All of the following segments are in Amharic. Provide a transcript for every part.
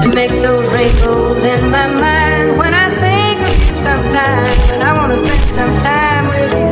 make those wrinkles in my mind when I think of you sometimes, and I wanna spend some time with you.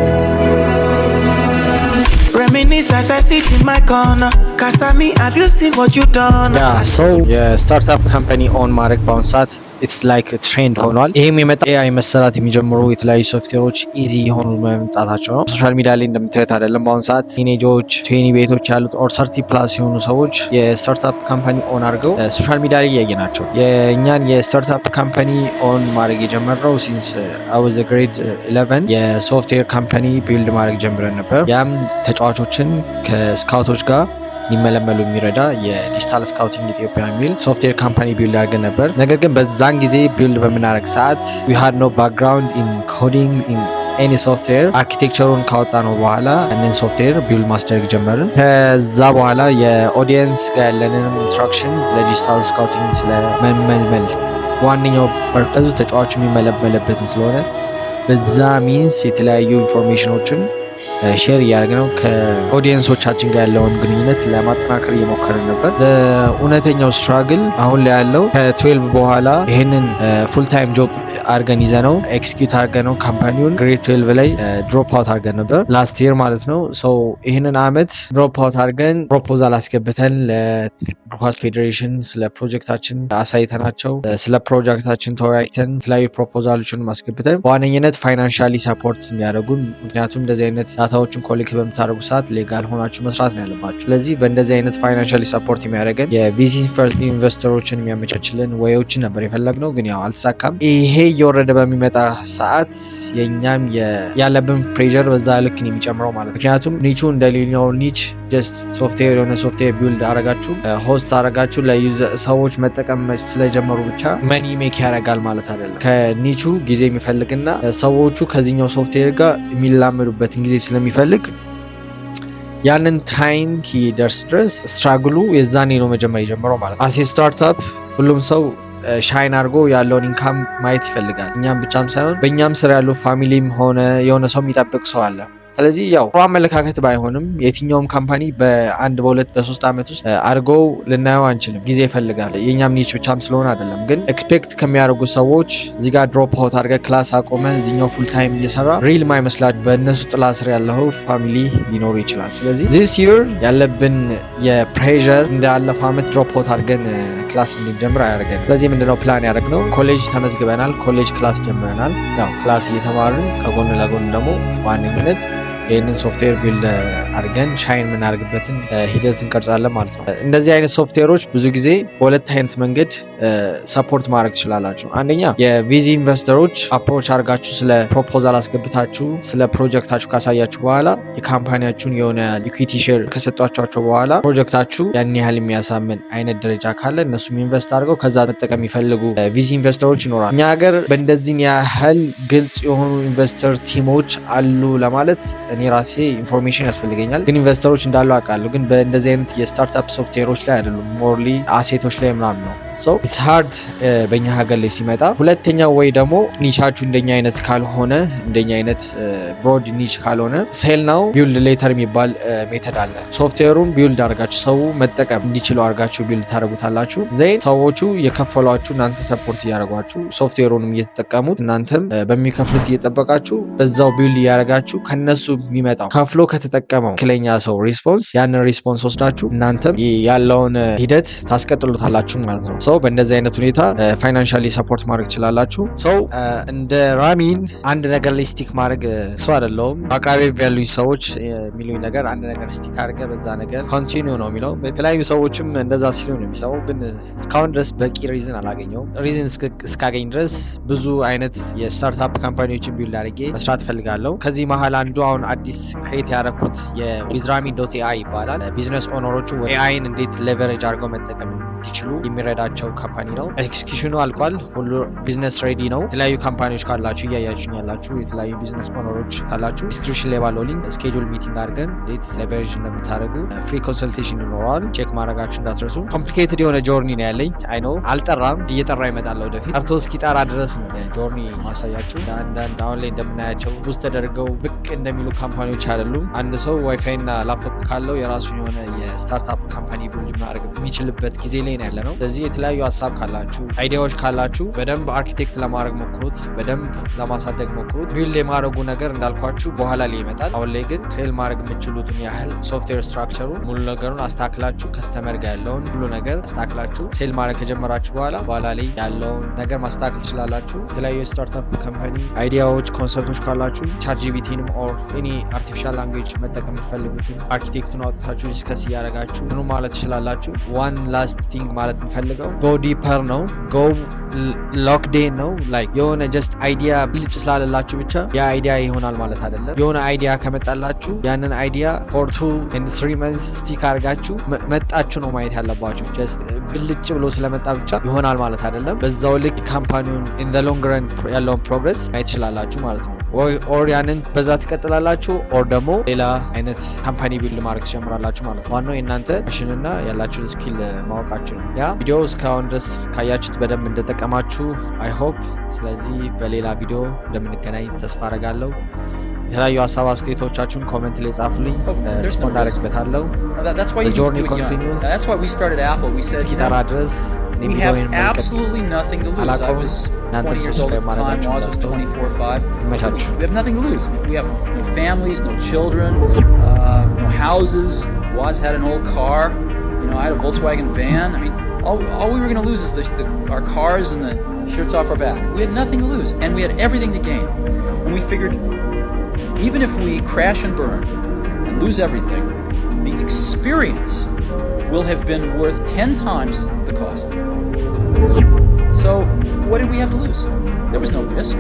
Reminisce as I sit in my corner. Kasami, have you seen what you done? Yeah, so የስታርታፕ ካምፓኒ ኦን ማድረግ በአሁኑ ሰዓት ኢትስ ላይክ ትሬንድ ሆኗል። ይህም የመጣ ኤአይ መሰራት የሚጀምሩ የተለያዩ ሶፍትዌሮች ኢዚ የሆኑ መምጣታቸው ነው። ሶሻል ሚዲያ ላይ እንደምታዩት አይደለም በአሁኑ ሰዓት ቲኔጆች 20 ቤቶች ያሉት ኦር 30 ፕላስ የሆኑ ሰዎች የስታርታፕ ካምፓኒ ኦን አድርገው ሶሻል ሚዲያ ላይ እያየ ናቸው። የእኛን የስታርታፕ ካምፓኒ ኦን ማድረግ የጀመረው ሲንስ አወዝ ግሬድ 11 የሶፍትዌር ካምፓኒ ቢልድ ማድረግ ጀምረን ነበር። ያም ተጫዋቾችን ከስካውቶች ጋር ሊመለመሉ የሚረዳ የዲጂታል ስካውቲንግ ኢትዮጵያ የሚል ሶፍትዌር ካምፓኒ ቢልድ አድርገን ነበር። ነገር ግን በዛን ጊዜ ቢልድ በምናደርግ ሰዓት we had no background in coding in any software አርኪቴክቸሩን ካወጣ ነው በኋላ እንን ሶፍትዌር ቢልድ ማስደረግ ጀመርን። ከዛ በኋላ የኦዲየንስ ጋር ያለንን ኢንትራክሽን ለዲጂታል ስካውቲንግ ስለመመልመል ዋነኛው ፐርፐዙ ተጫዋቹ የሚመለመልበትን ስለሆነ በዛ ሚንስ የተለያዩ ኢንፎርሜሽኖችን ሼር እያደረግን ነው። ከኦዲየንሶቻችን ጋር ያለውን ግንኙነት ለማጠናከር እየሞከርን ነበር። እውነተኛው ስትራግል አሁን ላይ ያለው ከ12 በኋላ ይህንን ፉል ታይም ጆብ አድርገን ይዘነው ኤክስኪዩት አድርገን ካምፓኒውን ግሬድ 12 ላይ ድሮፕ አውት አድርገን ነበር ላስት ይር ማለት ነው። ሶ ይህንን አመት ድሮፕ አውት አድርገን ፕሮፖዛል አስገብተን ለእግር ኳስ ፌዴሬሽን ስለ ፕሮጀክታችን አሳይተናቸው ስለ ፕሮጀክታችን ተወያይተን የተለያዩ ፕሮፖዛሎችን አስገብተን በዋነኝነት ፋይናንሻሊ ሰፖርት እንዲያደርጉን፣ ምክንያቱም እንደዚህ አይነት ዳታዎችን ኮሌክት በምታደርጉ ሰዓት ሌጋል ሆናችሁ መስራት ነው ያለባችሁ። ስለዚህ በእንደዚህ አይነት ፋይናንሻሊ ሰፖርት የሚያደርገን የቪሲ ኢንቨስተሮችን የሚያመቻችልን ወዮችን ነበር የፈለግነው፣ ግን ያው አልተሳካም። ይሄ እየወረደ በሚመጣ ሰዓት የኛም ያለብን ፕሬዠር በዛ ልክ ነው የሚጨምረው ማለት ነው። ምክንያቱም ኒቹ እንደሌላው ኒች ጀስት ሶፍትዌር የሆነ ሶፍትዌር ቢልድ አረጋችሁ ሆስት አረጋችሁ ሰዎች መጠቀም ስለጀመሩ ብቻ መኒ ሜክ ያደርጋል ማለት አይደለም። ከኒቹ ጊዜ የሚፈልግና ሰዎቹ ከዚህኛው ሶፍትዌር ጋር የሚላመዱበትን ጊዜ ስለሚፈልግ ያንን ታይም ኪደርስ ድረስ ስትራግሉ የዛኔ ነው መጀመር የጀመረው ማለት ነው። አሴ ስታርታፕ ሁሉም ሰው ሻይን አድርጎ ያለውን ኢንካም ማየት ይፈልጋል። እኛም ብቻም ሳይሆን በእኛም ስራ ያለው ፋሚሊም ሆነ የሆነ ሰው የሚጠብቅ ሰው አለ። ስለዚህ ያው ጥሩ አመለካከት ባይሆንም የትኛውም ካምፓኒ በአንድ በሁለት በሶስት አመት ውስጥ አድርገው ልናየው አንችልም። ጊዜ ይፈልጋል። የኛም ኒች ብቻም ስለሆነ አይደለም። ግን ኤክስፔክት ከሚያደርጉ ሰዎች እዚህ ጋር ድሮፕ አውት አድርገህ ክላስ አቆመ እዚኛው ፉል ታይም እየሰራ ሪል ማይመስላችሁ በእነሱ ጥላ ስር ያለው ፋሚሊ ሊኖሩ ይችላል። ስለዚህ ዚስ ይር ያለብን የፕሬዠር እንዳለፈው አመት ድሮፕ አውት አድርገን ክላስ እንድንጀምር አያደርገን። ስለዚህ ምንድነው ፕላን ያደረግነው? ኮሌጅ ተመዝግበናል። ኮሌጅ ክላስ ጀምረናል። ያው ክላስ እየተማርን ከጎን ለጎን ደግሞ ዋነኝነት ይህንን ሶፍትዌር ቢልድ አድርገን ሻይን የምናደርግበትን ሂደት እንቀርጻለን ማለት ነው። እንደዚህ አይነት ሶፍትዌሮች ብዙ ጊዜ በሁለት አይነት መንገድ ሰፖርት ማድረግ ትችላላችሁ። አንደኛ የቪዚ ኢንቨስተሮች አፕሮች አድርጋችሁ ስለ ፕሮፖዛል አስገብታችሁ ስለ ፕሮጀክታችሁ ካሳያችሁ በኋላ የካምፓኒያችሁን የሆነ ኢኩዊቲ ሼር ከሰጧቸው በኋላ ፕሮጀክታችሁ ያን ያህል የሚያሳምን አይነት ደረጃ ካለ እነሱም ኢንቨስት አድርገው ከዛ መጠቀም የሚፈልጉ ቪዚ ኢንቨስተሮች ይኖራል። እኛ ሀገር በእንደዚህን ያህል ግልጽ የሆኑ ኢንቨስተር ቲሞች አሉ ለማለት እኔ ራሴ ኢንፎርሜሽን ያስፈልገኛል፣ ግን ኢንቨስተሮች እንዳሉ አውቃለሁ። ግን በእንደዚህ አይነት የስታርታፕ ሶፍትዌሮች ላይ አይደሉም፣ ሞርሊ አሴቶች ላይ ምናምን ነው። ሶ ኢትስ ሃርድ በእኛ ሀገር ላይ ሲመጣ። ሁለተኛው ወይ ደግሞ ኒቻችሁ እንደኛ አይነት ካልሆነ እንደኛ አይነት ብሮድ ኒች ካልሆነ ሴል ናው ቢልድ ሌተር የሚባል ሜተድ አለ። ሶፍትዌሩን ቢልድ አድርጋችሁ ሰው መጠቀም እንዲችሉ አድርጋችሁ ቢልድ ታደርጉታላችሁ። ዘይን ሰዎቹ የከፈሏችሁ እናንተ ሰፖርት እያደረጓችሁ ሶፍትዌሩንም እየተጠቀሙት እናንተም በሚከፍሉት እየጠበቃችሁ በዛው ቢልድ እያደረጋችሁ ከነሱ የሚመጣው ከፍሎ ከተጠቀመው ትክክለኛ ሰው ሪስፖንስ ያንን ሪስፖንስ ወስዳችሁ እናንተም ያለውን ሂደት ታስቀጥሉታላችሁ ማለት ነው። ሰው በእንደዚህ አይነት ሁኔታ ፋይናንሻሊ ሰፖርት ማድረግ ትችላላችሁ። ሰው እንደ ራሚን አንድ ነገር ላይ ስቲክ ማድረግ ሰው አይደለሁም። በአቅራቢ ያሉኝ ሰዎች የሚሉኝ ነገር አንድ ነገር ስቲክ አድርገ በዛ ነገር ኮንቲኒው ነው የሚለው። የተለያዩ ሰዎችም እንደዛ ሲሉ ነው የሚሰማው። ግን እስካሁን ድረስ በቂ ሪዝን አላገኘውም። ሪዝን እስካገኝ ድረስ ብዙ አይነት የስታርታፕ ካምፓኒዎችን ቢልድ አድርጌ መስራት ፈልጋለሁ። ከዚህ መሀል አንዱ አሁን አዲስ ክሬት ያደረኩት የዊዝራሚ.ኤአይ ይባላል። ቢዝነስ ኦነሮቹ ኤአይን እንዴት ሌቨሬጅ አድርገው መጠቀም እንዲችሉ የሚረዳቸው ካምፓኒ ነው። ኤክስኪዩሽኑ አልቋል። ሁሉ ቢዝነስ ሬዲ ነው። የተለያዩ ካምፓኒዎች ካላችሁ እያያችሁ ያላችሁ የተለያዩ ቢዝነስ ኦነሮች ካላችሁ ዲስክሪፕሽን ላይ ባለው ሊንክ ስኬጁል ሚቲንግ አድርገን እንዴት ሌቨሬጅ እንደምታደርጉ ፍሪ ኮንሰልቴሽን ይኖረዋል። ቼክ ማድረጋችሁ እንዳትረሱ። ኮምፕሊኬትድ የሆነ ጆርኒ ነው ያለኝ። አይ ኖ አልጠራም፣ እየጠራ ይመጣል ወደፊት። ጠርቶ እስኪጠራ ድረስ ነው ጆርኒ ማሳያችሁ። አንዳንድ አሁን ላይ እንደምናያቸው ውስጥ ተደርገው ብቅ እንደሚሉ ካምፓኒዎች አይደሉም። አንድ ሰው ዋይፋይ እና ላፕቶፕ ካለው የራሱ የሆነ የስታርታፕ ካምፓኒ ቢልድ ማድረግ የሚችልበት ጊዜ ላይ ላይ ነው ያለነው። ስለዚህ የተለያዩ ሀሳብ ካላችሁ አይዲያዎች ካላችሁ በደንብ አርኪቴክት ለማድረግ ሞክሩት፣ በደንብ ለማሳደግ ሞክሩት። ቢልድ የማድረጉ ነገር እንዳልኳችሁ በኋላ ላይ ይመጣል። አሁን ላይ ግን ሴል ማድረግ የምችሉትን ያህል ሶፍትዌር ስትራክቸሩ ሙሉ ነገሩን አስተካክላችሁ ከስተመር ጋር ያለውን ሁሉ ነገር አስተካክላችሁ ሴል ማድረግ ከጀመራችሁ በኋላ ላይ ያለውን ነገር ማስተካከል ትችላላችሁ። የተለያዩ የስታርታፕ ካምፓኒ አይዲያዎች፣ ኮንሰፕቶች ካላችሁ ቻትጂፒቲንም ኦር ኤኒ አርቲፊሻል ላንጉዌጅ መጠቀም የምትፈልጉትን አርኪቴክቱን አውጥታችሁ ዲስከስ እያደረጋችሁ ምኑ ማለት ትችላላችሁ። ዋን ላስት ቲንግ ማለት የምፈልገው ጎ ዲፐር ነው። ጎ ሎክዴን ነው። ላይክ የሆነ ጀስት አይዲያ ብልጭ ስላለላችሁ ብቻ የአይዲያ ይሆናል ማለት አይደለም። የሆነ አይዲያ ከመጣላችሁ ያንን አይዲያ ፎር 2 and 3 months ስቲክ አድርጋችሁ መጣችሁ ነው ማየት ያለባችሁ። ጀስት ብልጭ ብሎ ስለመጣ ብቻ ይሆናል ማለት አይደለም። በዛው ልክ ካምፓኒውን ኢን ዘ ሎንግ ረን ያለውን ፕሮግረስ ማየት ትችላላችሁ ማለት ነው። ኦር ያንን በዛ ትቀጥላላችሁ፣ ኦር ደግሞ ሌላ አይነት ካምፓኒ ቢልድ ማድረግ ትጀምራላችሁ ማለት ነው። ዋናው የእናንተ ፓሽንና ያላችሁን ስኪል ማወቃችሁ ነው። ያ ቪዲዮ እስካሁን ድረስ ካያችሁት በደንብ እንደጠቀማችሁ አይ ሆፕ። ስለዚህ በሌላ ቪዲዮ እንደምንገናኝ ተስፋ አደርጋለሁ። የተለያዩ ሀሳብ አስተያየቶቻችሁን ኮሜንት ላይ ጻፉልኝ፣ ሪስፖንድ አደርግበታለሁ። ጆርኒ ኮንቲኒውስ እስኪጠራ ድረስ ቪዲዮውን መልቀቅ አላቆምም። እናንተም ሰብስክራይብ ማድረጋችሁ እንዳትተው። ይመቻችሁ። We have nothing to lose. We have no families, no children, no houses. Waz had an old car. You know, I had a Volkswagen van. I mean, all we were going to lose is our cars and the shirts off our back. We had nothing to lose, and we had everything to gain. And we figured, even if we crash and burn and lose everything, the experience will have been worth 10 times the cost. So, what did we have to lose? There was no risk.